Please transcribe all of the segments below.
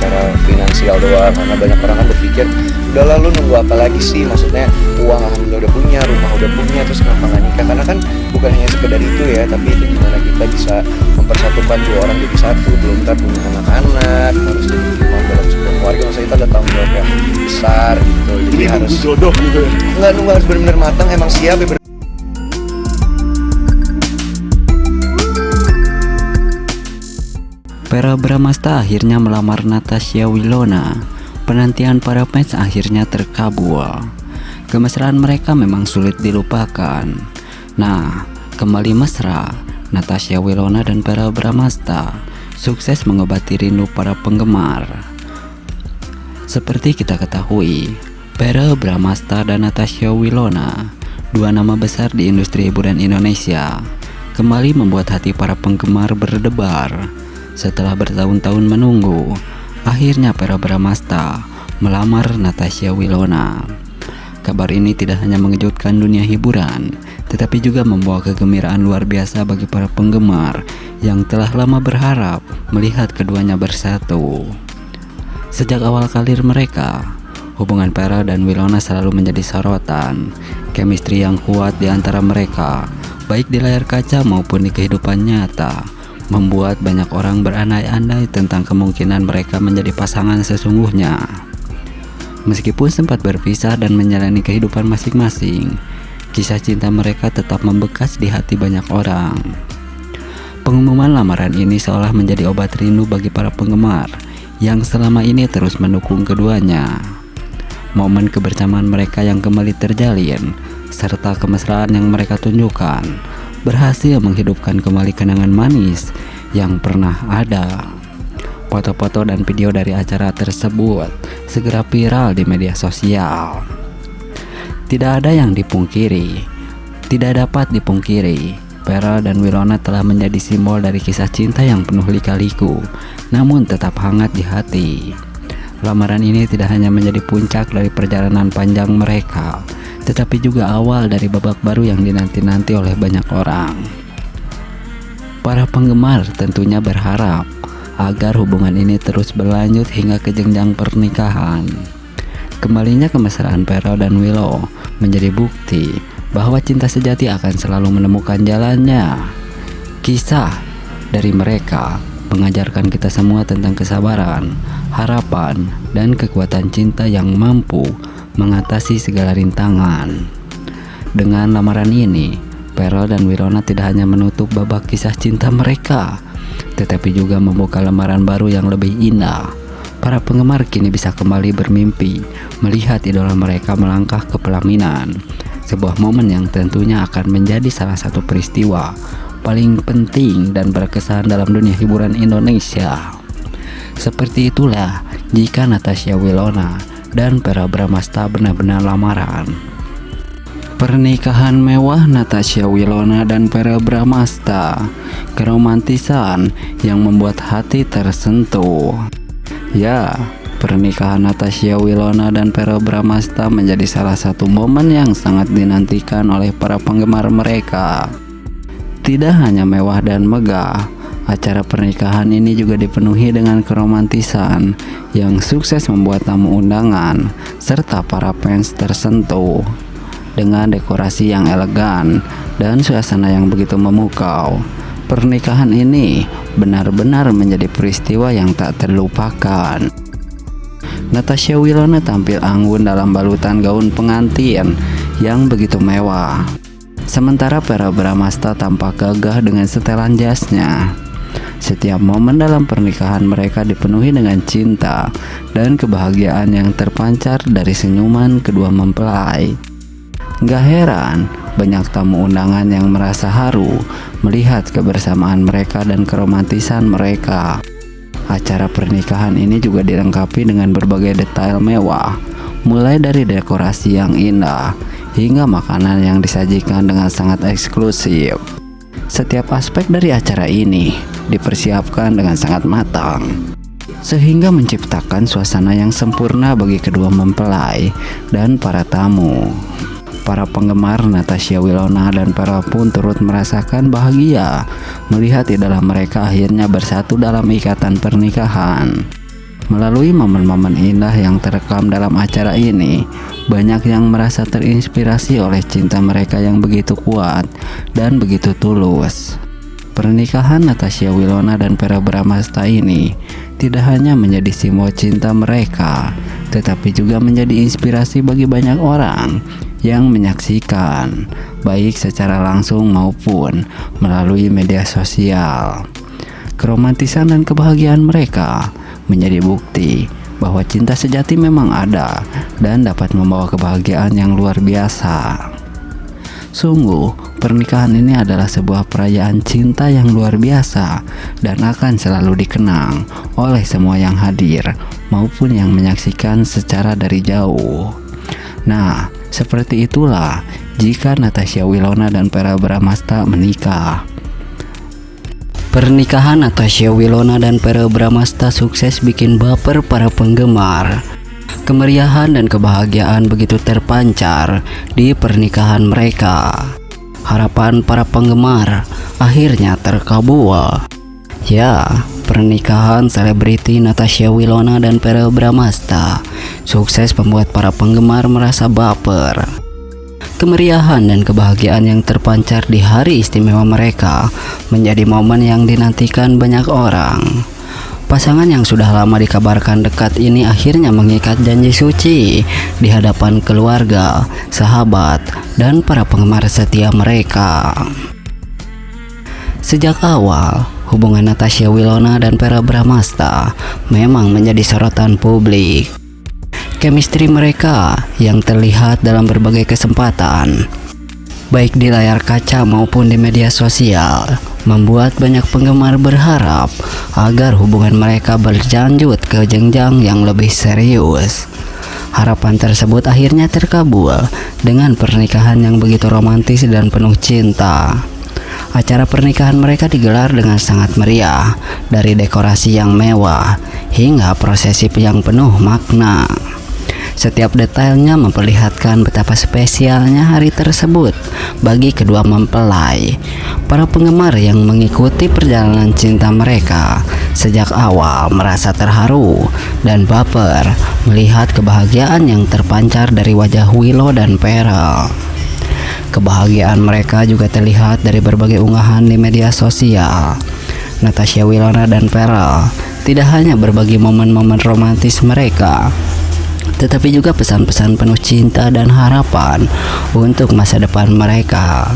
secara finansial doang, karena banyak orang kan berpikir udah lalu nunggu apa lagi sih, maksudnya uang alhamdulillah udah punya, rumah udah punya, terus kenapa nggak nikah. Karena kan bukan hanya sekedar itu ya, tapi itu gimana kita bisa mempersatukan dua orang jadi satu. Belum ntar punya anak-anak, harus jadi imam dalam sebuah keluarga, maksudnya itu ada tanggung jawab yang besar gitu. Jadi harus jodoh gitu ya. nggak nunggu, harus benar-benar matang, emang siap ya. Vera Bramasta akhirnya melamar Natasha Wilona. Penantian para fans akhirnya terkabul. Kemesraan mereka memang sulit dilupakan. Nah, kembali mesra, Natasha Wilona dan Vera Bramasta sukses mengobati rindu para penggemar. Seperti kita ketahui, Vera Bramasta dan Natasha Wilona, dua nama besar di industri hiburan Indonesia, kembali membuat hati para penggemar berdebar. Setelah bertahun-tahun menunggu, akhirnya Vera Bramasta melamar Natasha Wilona. Kabar ini tidak hanya mengejutkan dunia hiburan, tetapi juga membawa kegembiraan luar biasa bagi para penggemar yang telah lama berharap melihat keduanya bersatu. Sejak awal karir mereka, hubungan Vera dan Wilona selalu menjadi sorotan. Chemistry yang kuat di antara mereka, baik di layar kaca maupun di kehidupan nyata, membuat banyak orang berandai-andai tentang kemungkinan mereka menjadi pasangan sesungguhnya. Meskipun sempat berpisah dan menjalani kehidupan masing-masing, kisah cinta mereka tetap membekas di hati banyak orang. Pengumuman lamaran ini seolah menjadi obat rindu bagi para penggemar yang selama ini terus mendukung keduanya. Momen kebersamaan mereka yang kembali terjalin, serta kemesraan yang mereka tunjukkan, berhasil menghidupkan kembali kenangan manis yang pernah ada. Foto-foto dan video dari acara tersebut segera viral di media sosial. Tidak ada yang dipungkiri, tidak dapat dipungkiri, Vera dan Wilona telah menjadi simbol dari kisah cinta yang penuh lika-liku, namun tetap hangat di hati. Lamaran ini tidak hanya menjadi puncak dari perjalanan panjang mereka, tetapi juga awal dari babak baru yang dinanti-nanti oleh banyak orang. Para penggemar tentunya berharap agar hubungan ini terus berlanjut hingga ke jenjang pernikahan. Kembalinya kemesraan Vera dan Willow menjadi bukti bahwa cinta sejati akan selalu menemukan jalannya. Kisah dari mereka mengajarkan kita semua tentang kesabaran, harapan, dan kekuatan cinta yang mampu mengatasi segala rintangan. Dengan lamaran ini, Vera dan Wilona tidak hanya menutup babak kisah cinta mereka, tetapi juga membuka lembaran baru yang lebih indah. Para penggemar kini bisa kembali bermimpi melihat idola mereka melangkah ke pelaminan, sebuah momen yang tentunya akan menjadi salah satu peristiwa paling penting dan berkesan dalam dunia hiburan Indonesia. Seperti itulah jika Natasha Wilona dan Vera Bramasta benar-benar lamaran. Pernikahan mewah Natasha Wilona dan Vera Bramasta, keromantisan yang membuat hati tersentuh. Ya, pernikahan Natasha Wilona dan Vera Bramasta menjadi salah satu momen yang sangat dinantikan oleh para penggemar mereka. Tidak hanya mewah dan megah, acara pernikahan ini juga dipenuhi dengan keromantisan yang sukses membuat tamu undangan serta para fans tersentuh. Dengan dekorasi yang elegan dan suasana yang begitu memukau, pernikahan ini benar-benar menjadi peristiwa yang tak terlupakan. Natasha Wilona tampil anggun dalam balutan gaun pengantin yang begitu mewah, sementara Vera Bramasta tampak gagah dengan setelan jasnya. Setiap momen dalam pernikahan mereka dipenuhi dengan cinta dan kebahagiaan yang terpancar dari senyuman kedua mempelai. Gak heran, banyak tamu undangan yang merasa haru melihat kebersamaan mereka dan keromantisan mereka. Acara pernikahan ini juga dilengkapi dengan berbagai detail mewah, mulai dari dekorasi yang indah hingga makanan yang disajikan dengan sangat eksklusif. Setiap aspek dari acara ini dipersiapkan dengan sangat matang, sehingga menciptakan suasana yang sempurna bagi kedua mempelai dan para tamu. Para penggemar Natasha Wilona dan Vera pun turut merasakan bahagia melihat idola mereka akhirnya bersatu dalam ikatan pernikahan. Melalui momen-momen indah yang terekam dalam acara ini, banyak yang merasa terinspirasi oleh cinta mereka yang begitu kuat dan begitu tulus. Pernikahan Natasha Wilona dan Verrell Bramasta ini tidak hanya menjadi simbol cinta mereka, tetapi juga menjadi inspirasi bagi banyak orang yang menyaksikan, baik secara langsung maupun melalui media sosial. Keromantisan dan kebahagiaan mereka menjadi bukti bahwa cinta sejati memang ada dan dapat membawa kebahagiaan yang luar biasa. Sungguh, pernikahan ini adalah sebuah perayaan cinta yang luar biasa dan akan selalu dikenang oleh semua yang hadir maupun yang menyaksikan secara dari jauh. Nah, seperti itulah jika Natasha Wilona dan Verrell Bramasta menikah. Pernikahan Natasha Wilona dan Verrell Bramasta sukses bikin baper para penggemar. Kemeriahan dan kebahagiaan begitu terpancar di pernikahan mereka. Harapan para penggemar akhirnya terkabul. Ya, pernikahan selebriti Natasha Wilona dan Verrell Bramasta sukses membuat para penggemar merasa baper. Kemeriahan dan kebahagiaan yang terpancar di hari istimewa mereka menjadi momen yang dinantikan banyak orang. Pasangan yang sudah lama dikabarkan dekat ini akhirnya mengikat janji suci di hadapan keluarga, sahabat, dan para penggemar setia mereka. Sejak awal, hubungan Natasha Wilona dan Verrell Bramasta memang menjadi sorotan publik. Chemistry mereka yang terlihat dalam berbagai kesempatan, baik di layar kaca maupun di media sosial, membuat banyak penggemar berharap agar hubungan mereka berlanjut ke jenjang yang lebih serius. Harapan tersebut akhirnya terkabul dengan pernikahan yang begitu romantis dan penuh cinta. Acara pernikahan mereka digelar dengan sangat meriah, dari dekorasi yang mewah hingga prosesi yang penuh makna. Setiap detailnya memperlihatkan betapa spesialnya hari tersebut bagi kedua mempelai. Para penggemar yang mengikuti perjalanan cinta mereka sejak awal merasa terharu dan baper melihat kebahagiaan yang terpancar dari wajah Willow dan Verrell. Kebahagiaan mereka juga terlihat dari berbagai unggahan di media sosial. Natasha Wilona dan Verrell tidak hanya berbagi momen-momen romantis mereka, tetapi juga pesan-pesan penuh cinta dan harapan untuk masa depan mereka.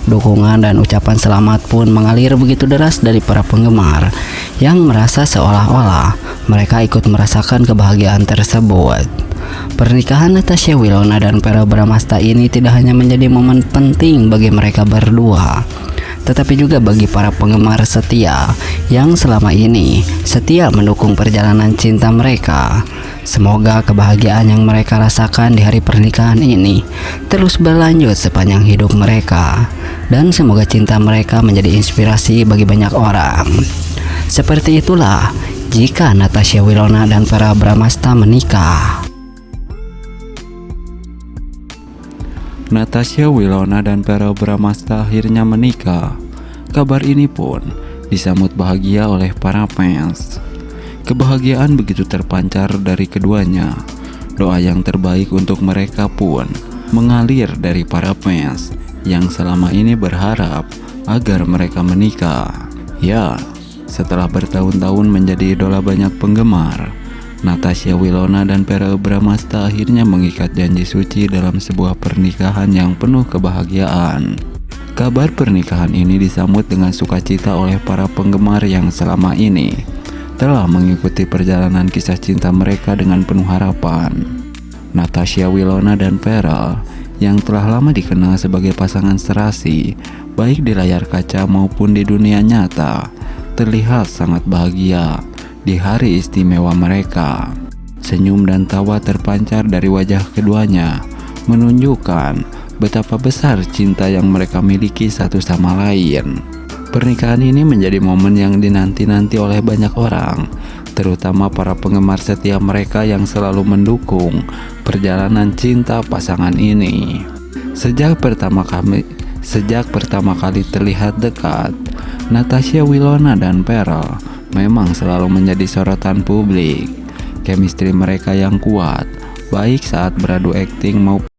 Dukungan dan ucapan selamat pun mengalir begitu deras dari para penggemar yang merasa seolah-olah mereka ikut merasakan kebahagiaan tersebut. Pernikahan Natasha Wilona dan Verrell Bramasta ini tidak hanya menjadi momen penting bagi mereka berdua, tetapi juga bagi para penggemar setia yang selama ini setia mendukung perjalanan cinta mereka. Semoga kebahagiaan yang mereka rasakan di hari pernikahan ini terus berlanjut sepanjang hidup mereka, dan semoga cinta mereka menjadi inspirasi bagi banyak orang. Seperti itulah jika Natasha Wilona dan Verrell Bramasta menikah. Natasha Wilona dan Verrell Bramasta akhirnya menikah. Kabar ini pun disambut bahagia oleh para fans. Kebahagiaan begitu terpancar dari keduanya. Doa yang terbaik untuk mereka pun mengalir dari para fans yang selama ini berharap agar mereka menikah. Ya, setelah bertahun-tahun menjadi idola banyak penggemar, Natasha Wilona dan Verrell Bramasta akhirnya mengikat janji suci dalam sebuah pernikahan yang penuh kebahagiaan. Kabar pernikahan ini disambut dengan sukacita oleh para penggemar yang selama ini telah mengikuti perjalanan kisah cinta mereka dengan penuh harapan. Natasha Wilona dan Verrell yang telah lama dikenal sebagai pasangan serasi, baik di layar kaca maupun di dunia nyata, terlihat sangat bahagia di hari istimewa mereka. Senyum dan tawa terpancar dari wajah keduanya, menunjukkan betapa besar cinta yang mereka miliki satu sama lain. Pernikahan ini menjadi momen yang dinanti-nanti oleh banyak orang, terutama para penggemar setia mereka yang selalu mendukung perjalanan cinta pasangan ini. Sejak pertama kali terlihat dekat, Natasha Wilona dan Verrell memang selalu menjadi sorotan publik. Chemistry mereka yang kuat, baik saat beradu akting maupun